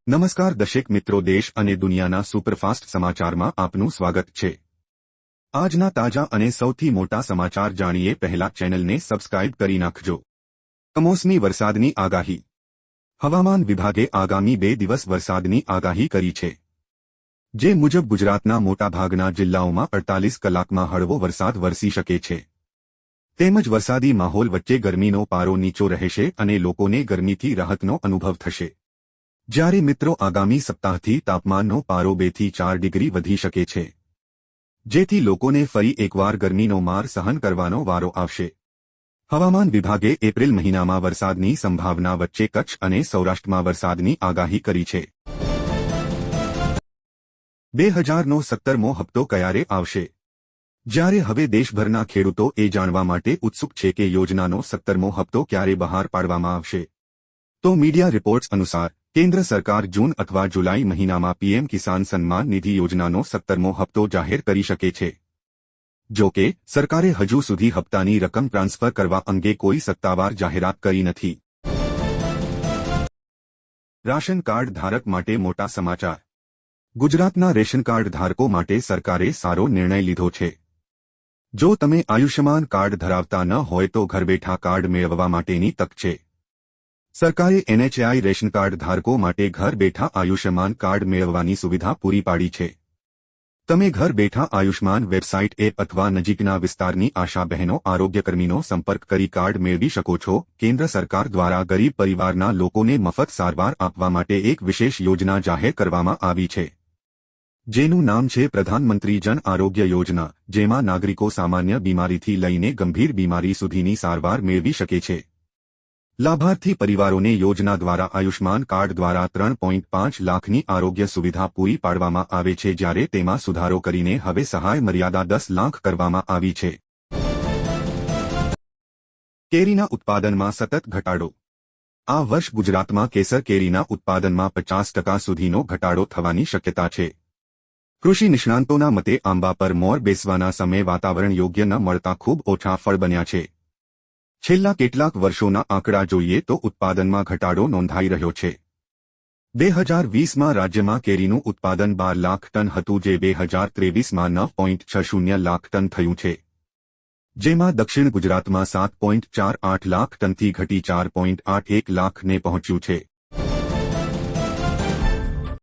નમસ્કાર દર્શક મિત્રો, દેશ અને દુનિયાના સુપરફાસ્ટ સમાચારમાં આપનું સ્વાગત છે। આજના તાજા અને સૌથી મોટા સમાચાર જાણીએ પહેલા ચેનલને સબસ્ક્રાઇબ કરી નાખજો। કમોસમી વરસાદની આગાહી। હવામાન વિભાગે આગામી 2 દિવસ વરસાદની આગાહી કરી છે, જે મુજબ ગુજરાતના મોટાભાગના જિલ્લાઓમાં 48 કલાકમાં હળવો વરસાદ વરસી શકે છે। તેમજ વરસાદી માહોલ વચ્ચે ગરમીનો પારો નીચો રહેશે અને લોકોને ગરમીથી રાહતનો અનુભવ થશે। જ્યારે મિત્રો આગામી સપ્તાહથી તાપમાનનો પારો 2 થી 4 ડિગ્રી વધી શકે છે, જેથી લોકોને ફરી એકવાર ગરમીનો માર સહન કરવાનો વારો આવશે। હવામાન વિભાગે એપ્રિલ મહિનામાં વરસાદની સંભાવના વચ્ચે કચ્છ અને સૌરાષ્ટ્રમાં વરસાદની આગાહી કરી છે। 2017મો હપ્તો ક્યારે આવશે? જ્યારે હવે દેશભરના ખેડૂતો એ જાણવા માટે ઉત્સુક છે કે યોજનાનો 17મો હપ્તો ક્યારે બહાર પાડવામાં આવશે, તો મીડિયા રિપોર્ટ્સ અનુસાર કેન્દ્ર સરકાર જૂન અથવા જુલાઈ મહિનામાં પીએમ કિસાન સન્માન નિધિ યોજનાનો 17મો હપ્તો જાહેર કરી શકે છે। જો કે સરકારે હજુ સુધી હપ્તાની રકમ ટ્રાન્સફર કરવા અંગે કોઈ સત્તાવાર જાહેરાત કરી નથી। રાશન કાર્ડ ધારક માટે મોટા સમાચાર। ગુજરાતના રેશન કાર્ડ ધારકો માટે સરકારે સારો નિર્ણય લીધો છે। જો તમે આયુષ્યમાન કાર્ડ ધરાવતા ન હોય તો ઘર બેઠા કાર્ડ મેળવવા માટેની તક છે। સરકારે એનએચઆઈ રેશન કાર્ડ ધારકો માટે ઘર બેઠા આયુષ્યમાન કાર્ડ મેળવવાની સુવિધા પૂરી પાડી છે। તમે ઘર બેઠા આયુષ્માન વેબસાઇટ એપ અથવા નજીકના વિસ્તારની આશા બહેનો આરોગ્યકર્મીનો સંપર્ક કરી કાર્ડ મેળવી શકો છો। કેન્દ્ર સરકાર દ્વારા ગરીબ પરિવારના લોકોને મફત સારવાર આપવા માટે એક વિશેષ યોજના જાહેર કરવામાં આવી છે, જેનું નામ છે પ્રધાનમંત્રી જન આરોગ્ય યોજના, જેમાં નાગરિકો સામાન્ય બીમારીથી લઈને ગંભીર બીમારી સુધીની સારવાર મેળવી શકે છે। લાભાર્થી પરિવારોને યોજના દ્વારા આયુષ્માન કાર્ડ દ્વારા 3.5 લાખની આરોગ્ય સુવિધા પૂરી પાડવામાં આવે છે, જ્યારે તેમાં સુધારો કરીને હવે સહાય મર્યાદા 10 લાખ કરવામાં આવી છે। કેરીના ઉત્પાદનમાં સતત ઘટાડો। આ વર્ષ ગુજરાતમાં કેસર કેરીના ઉત્પાદનમાં 50% સુધીનો ઘટાડો થવાની શક્યતા છે। કૃષિ નિષ્ણાંતોના મતે આંબા પર મોર બેસવાના સમયે વાતાવરણ યોગ્ય ન મળતા ખૂબ ઓછા ફળ બન્યા છે। છેલ્લા કેટલાક વર્ષોના આંકડા જોઈએ તો ઉત્પાદનમાં ઘટાડો નોંધાઈ રહ્યો છે। 2020માં રાજ્યમાં કેરીનું ઉત્પાદન 12 લાખ ટન હતું, જે 2023માં 9.60 લાખ ટન થયું છે, જેમાં દક્ષિણ ગુજરાતમાં 7.48 લાખ ટનથી ઘટી 4.81 લાખને પહોંચ્યું છે।